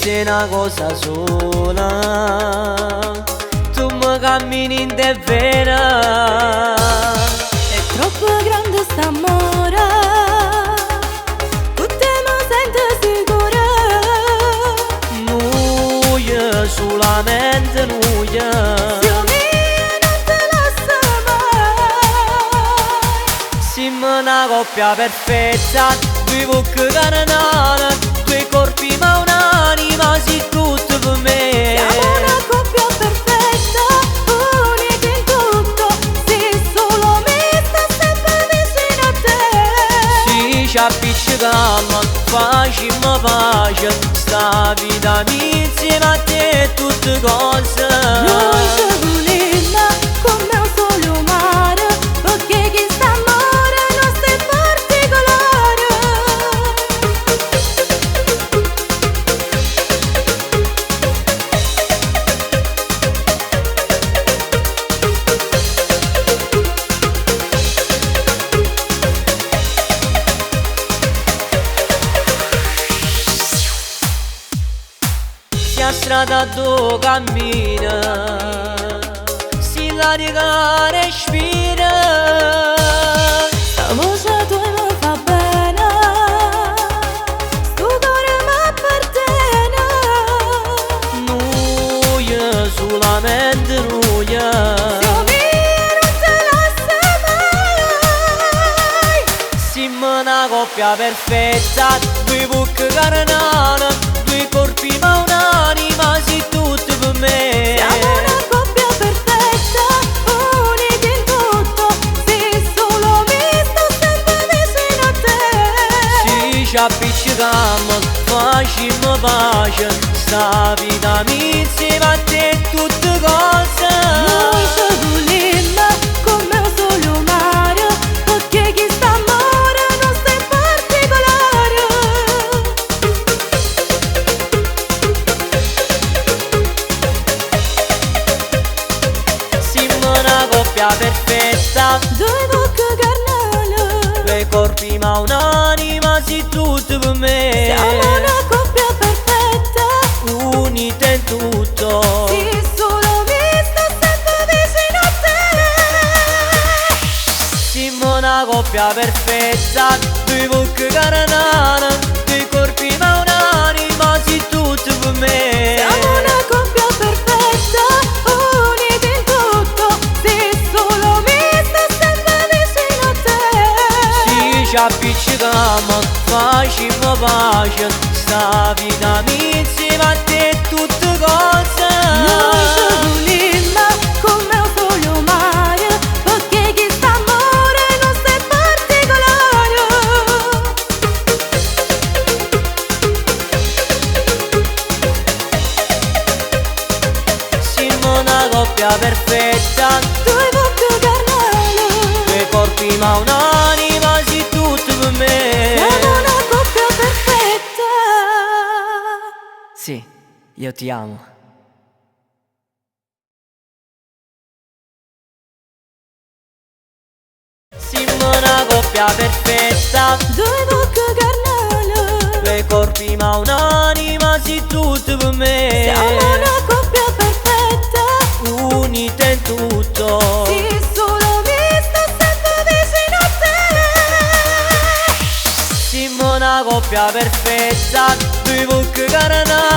È una cosa sola, tu mi cammini in te vera. È troppo grande st'amore, con te mi sento sicura. Nuia, solamente nuia. Dio mio non te lascio mai. Siamo una coppia perfetta, due bocche carnali, due corpi ma un'anima, sei tutto per me. Siamo una coppia perfetta, unica in tutto, se solo mi sta sempre vicino a te. Sì, ci appiccichiamo, facciamo pace, sta vita mia insieme a te è tutte cose. Noi ci volimmo come un solo mare, perché chi sta amore nostro è particolare. Si a strada dove cammina, si l'aria che respira. La voce tua mi fa bene, sto cuore mi appartiene. Nuia, solamente nuia. Dio mio non te lascio mai. Siamo una coppia perfetta, due bocche carnali, due corpi ma un'anima, sei tutto per me. Siamo una coppia perfetta, unica in tutto, se solo mi sto sempre vicino a te. Sì, ci appiccichiamo, facciamo pace, sta vita mia insieme a te è tutte cose. Noi ci volimmo come un solo mare, perché chi sta amore nostro è particolare. Siamo una coppia perfetta, Due bocche carnali, due corpi ma un'anima, sei tutto per me. siamo una coppia perfetta, Unita in tutto. se solo mi sto sempre vicino a te. Siamo una coppia perfetta, due bocche carnali, due corpi ma un'anima, sei tutto per me. Siamo una coppia perfetta, unica in tutto, se solo mi sto sempre vicino a te. Sì, ci appiccichiamo, facciamo pace, sta vita mia insieme a te è tutte cose. Noi ci volimmo come un solo mare, perché chi sta amore nostro è particolare. Siamo una coppia perfetta, Due bocche carnali, due corpi ma un'anima, sei tutto per me. siamo una coppia perfetta. Sì, io ti amo. Siamo una coppia perfetta, Due bocche carnali, due corpi ma un'anima, sei tutto per me. siamo una coppia perfetta, Unita in tutto. se solo mi sto sempre vicino a te. Siamo una coppia perfetta, due bocche carnali,